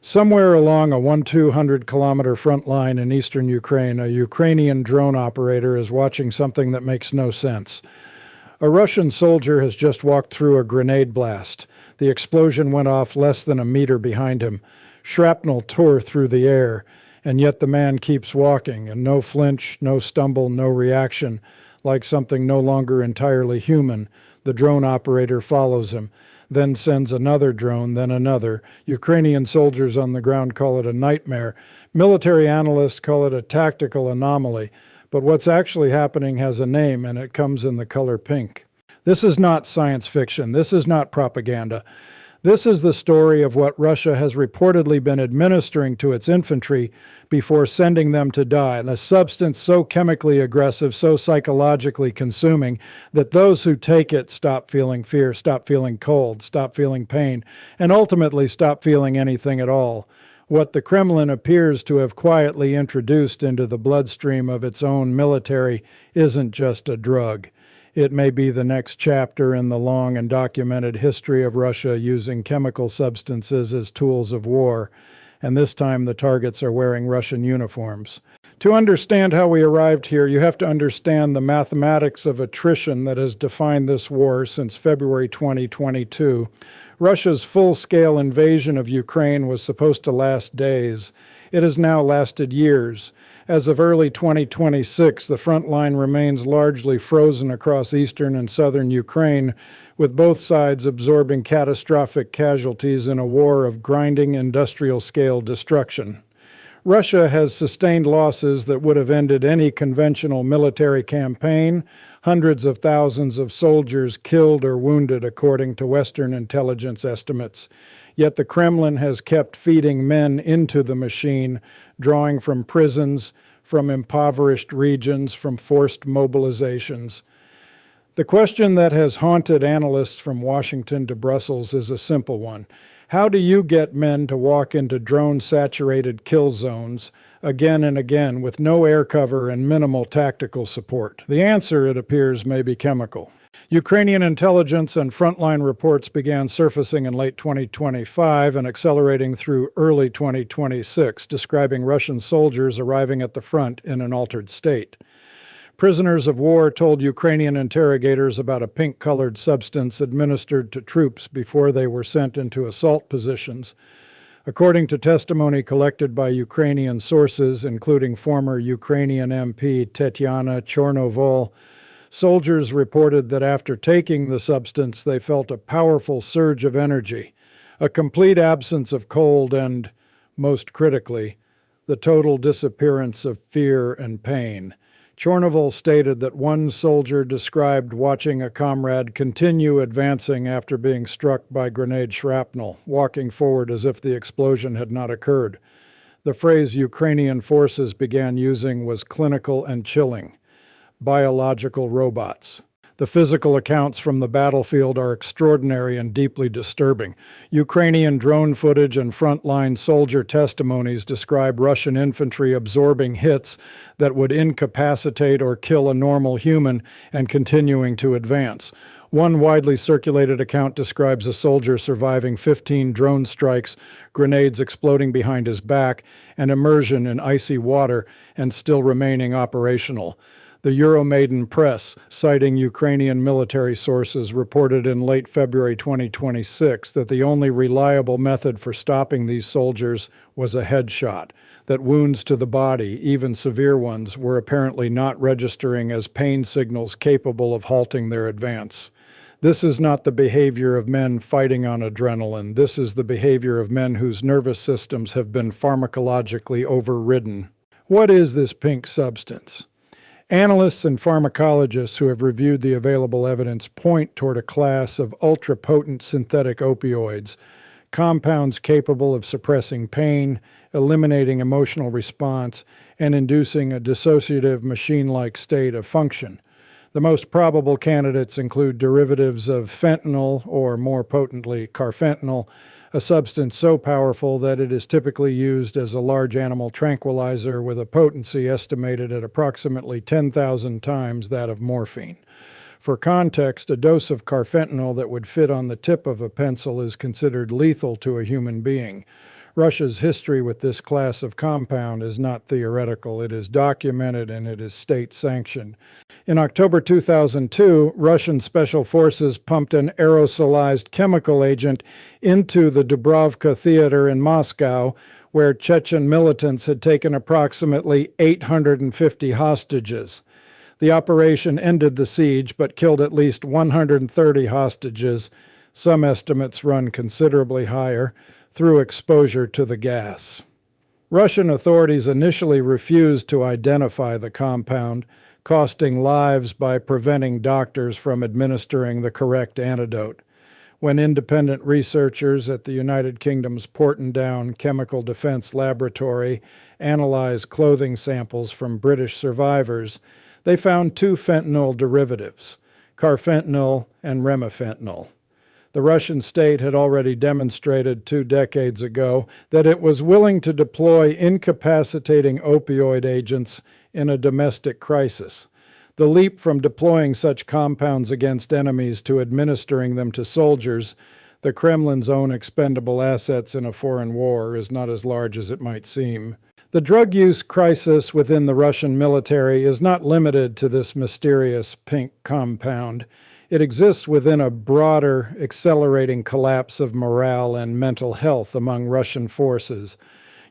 Somewhere along a 200-kilometer front line in eastern Ukraine, a Ukrainian drone operator is watching something that makes no sense. A Russian soldier has just walked through a grenade blast. The explosion went off less than a meter behind him. Shrapnel tore through the air, and yet the man keeps walking, and no flinch, no stumble, no reaction, like something no longer entirely human. The drone operator follows him, then sends another drone, then another. Ukrainian soldiers on the ground call it a nightmare. Military analysts call it a tactical anomaly. But what's actually happening has a name, and it comes in the color pink. This is not science fiction. This is not propaganda. This is the story of what Russia has reportedly been administering to its infantry before sending them to die, and a substance so chemically aggressive, so psychologically consuming, that those who take it stop feeling fear, stop feeling cold, stop feeling pain, and ultimately stop feeling anything at all. What the Kremlin appears to have quietly introduced into the bloodstream of its own military isn't just a drug. It may be the next chapter in the long and documented history of Russia using chemical substances as tools of war, and this time the targets are wearing Russian uniforms. To understand how we arrived here, you have to understand the mathematics of attrition that has defined this war since February 2022. Russia's full-scale invasion of Ukraine was supposed to last days. It has now lasted years. As of early 2026, the front line remains largely frozen across eastern and southern Ukraine, with both sides absorbing catastrophic casualties in a war of grinding industrial-scale destruction. Russia has sustained losses that would have ended any conventional military campaign, hundreds of thousands of soldiers killed or wounded according to Western intelligence estimates. Yet the Kremlin has kept feeding men into the machine, drawing from prisons, from impoverished regions, from forced mobilizations. The question that has haunted analysts from Washington to Brussels is a simple one. How do you get men to walk into drone-saturated kill zones again and again with no air cover and minimal tactical support? The answer, it appears, may be chemical. Ukrainian intelligence and frontline reports began surfacing in late 2025 and accelerating through early 2026, describing Russian soldiers arriving at the front in an altered state. Prisoners of war told Ukrainian interrogators about a pink-colored substance administered to troops before they were sent into assault positions. According to testimony collected by Ukrainian sources, including former Ukrainian MP Tetyana Chornovol, soldiers reported that after taking the substance, they felt a powerful surge of energy, a complete absence of cold, and, most critically, the total disappearance of fear and pain. Chornovol stated that one soldier described watching a comrade continue advancing after being struck by grenade shrapnel, walking forward as if the explosion had not occurred. The phrase Ukrainian forces began using was clinical and chilling. Biological robots. The physical accounts from the battlefield are extraordinary and deeply disturbing. Ukrainian drone footage and frontline soldier testimonies describe Russian infantry absorbing hits that would incapacitate or kill a normal human and continuing to advance. One widely circulated account describes a soldier surviving 15 drone strikes, grenades exploding behind his back, and immersion in icy water, and still remaining operational. The Euromaidan press, citing Ukrainian military sources, reported in late February 2026 that the only reliable method for stopping these soldiers was a headshot, that wounds to the body, even severe ones, were apparently not registering as pain signals capable of halting their advance. This is not the behavior of men fighting on adrenaline. This is the behavior of men whose nervous systems have been pharmacologically overridden. What is this pink substance? Analysts and pharmacologists who have reviewed the available evidence point toward a class of ultra-potent synthetic opioids, compounds capable of suppressing pain, eliminating emotional response, and inducing a dissociative machine-like state of function. The most probable candidates include derivatives of fentanyl, or more potently, carfentanil, a substance so powerful that it is typically used as a large animal tranquilizer with a potency estimated at approximately 10,000 times that of morphine. For context, a dose of carfentanil that would fit on the tip of a pencil is considered lethal to a human being. Russia's history with this class of compound is not theoretical. It is documented and it is state-sanctioned. In October 2002, Russian special forces pumped an aerosolized chemical agent into the Dubrovka Theater in Moscow, where Chechen militants had taken approximately 850 hostages. The operation ended the siege but killed at least 130 hostages. Some estimates run considerably higher, through exposure to the gas. Russian authorities initially refused to identify the compound, costing lives by preventing doctors from administering the correct antidote. When independent researchers at the United Kingdom's Portondown Chemical Defense Laboratory analyzed clothing samples from British survivors, they found two fentanyl derivatives, carfentanil and remifentanil. The Russian state had already demonstrated 2 decades ago that it was willing to deploy incapacitating opioid agents in a domestic crisis. The leap from deploying such compounds against enemies to administering them to soldiers, the Kremlin's own expendable assets in a foreign war, is not as large as it might seem. The drug use crisis within the Russian military is not limited to this mysterious pink compound. It exists within a broader, accelerating collapse of morale and mental health among Russian forces.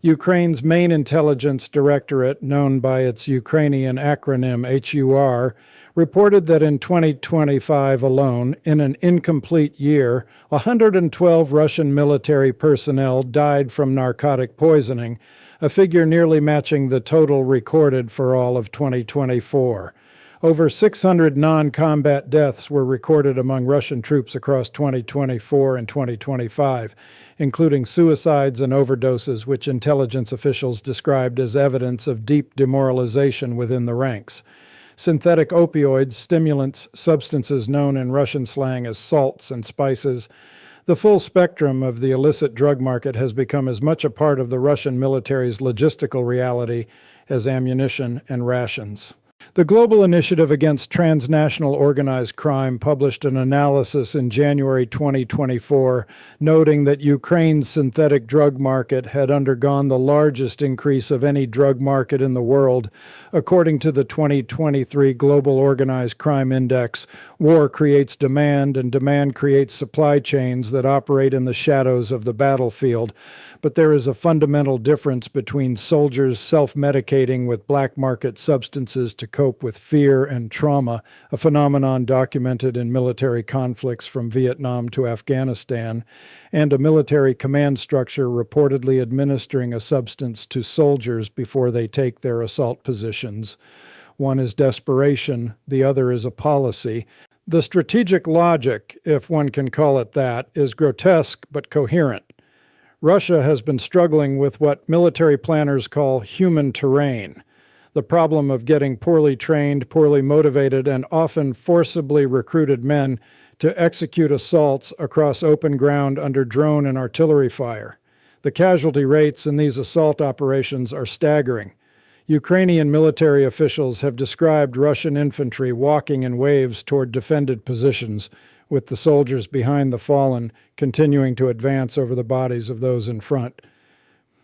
Ukraine's main intelligence directorate, known by its Ukrainian acronym HUR, reported that in 2025 alone, in an incomplete year, 112 Russian military personnel died from narcotic poisoning, a figure nearly matching the total recorded for all of 2024. Over 600 non-combat deaths were recorded among Russian troops across 2024 and 2025, including suicides and overdoses, which intelligence officials described as evidence of deep demoralization within the ranks. Synthetic opioids, stimulants, substances known in Russian slang as salts and spices, the full spectrum of the illicit drug market has become as much a part of the Russian military's logistical reality as ammunition and rations. The Global Initiative Against Transnational Organized Crime published an analysis in January 2024 noting that Ukraine's synthetic drug market had undergone the largest increase of any drug market in the world. According to the 2023 Global Organized Crime Index, war creates demand and demand creates supply chains that operate in the shadows of the battlefield. But there is a fundamental difference between soldiers self-medicating with black market substances to cope with fear and trauma, a phenomenon documented in military conflicts from Vietnam to Afghanistan, and a military command structure reportedly administering a substance to soldiers before they take their assault positions. One is desperation, the other is a policy. The strategic logic, if one can call it that, is grotesque but coherent. Russia has been struggling with what military planners call human terrain, the problem of getting poorly trained, poorly motivated, and often forcibly recruited men to execute assaults across open ground under drone and artillery fire. The casualty rates in these assault operations are staggering. Ukrainian military officials have described Russian infantry walking in waves toward defended positions, with the soldiers behind the fallen continuing to advance over the bodies of those in front.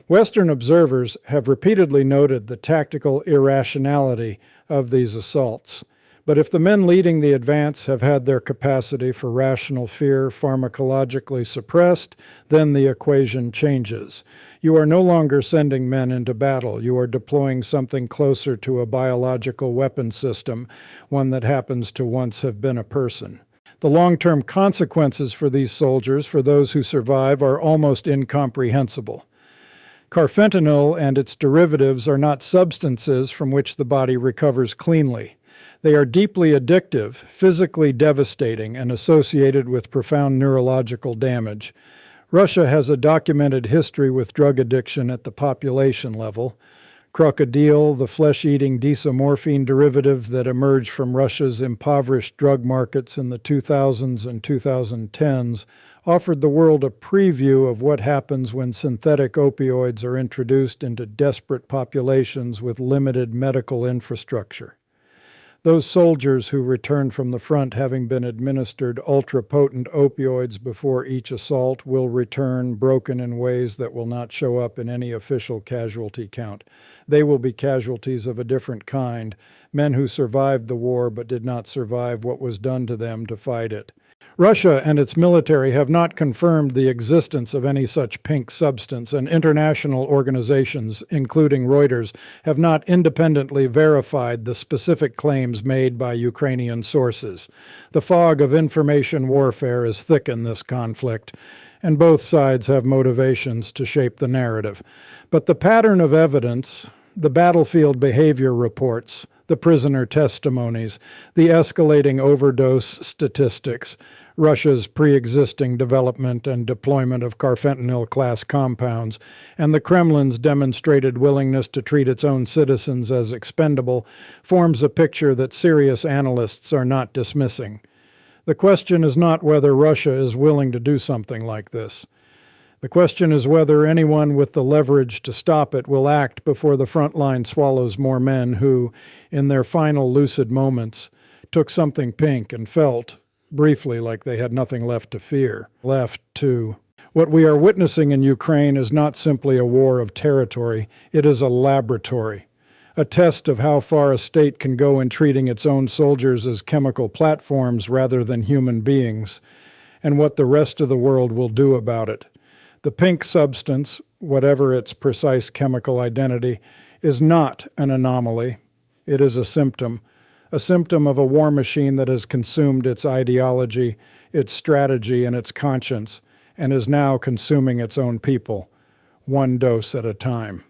Western observers have repeatedly noted the tactical irrationality of these assaults. But if the men leading the advance have had their capacity for rational fear pharmacologically suppressed, then the equation changes. You are no longer sending men into battle. You are deploying something closer to a biological weapon system, one that happens to once have been a person. The long-term consequences for these soldiers, for those who survive, are almost incomprehensible. Carfentanil and its derivatives are not substances from which the body recovers cleanly. They are deeply addictive, physically devastating, and associated with profound neurological damage. Russia has a documented history with drug addiction at the population level. Crocodile, the flesh-eating desomorphine derivative that emerged from Russia's impoverished drug markets in the 2000s and 2010s, offered the world a preview of what happens when synthetic opioids are introduced into desperate populations with limited medical infrastructure. Those soldiers who returned from the front having been administered ultra-potent opioids before each assault will return broken in ways that will not show up in any official casualty count. They will be casualties of a different kind, men who survived the war but did not survive what was done to them to fight it. Russia and its military have not confirmed the existence of any such pink substance, and international organizations, including Reuters, have not independently verified the specific claims made by Ukrainian sources. The fog of information warfare is thick in this conflict, and both sides have motivations to shape the narrative. But the pattern of evidence, the battlefield behavior reports, the prisoner testimonies, the escalating overdose statistics, Russia's pre-existing development and deployment of carfentanil-class compounds, and the Kremlin's demonstrated willingness to treat its own citizens as expendable, forms a picture that serious analysts are not dismissing. The question is not whether Russia is willing to do something like this. The question is whether anyone with the leverage to stop it will act before the front line swallows more men who, in their final lucid moments, took something pink and felt, briefly, like they had nothing left to fear. What we are witnessing in Ukraine is not simply a war of territory, it is a laboratory, a test of how far a state can go in treating its own soldiers as chemical platforms rather than human beings, and what the rest of the world will do about it. The pink substance, whatever its precise chemical identity, is not an anomaly. It is a symptom of a war machine that has consumed its ideology, its strategy, and its conscience, and is now consuming its own people, one dose at a time.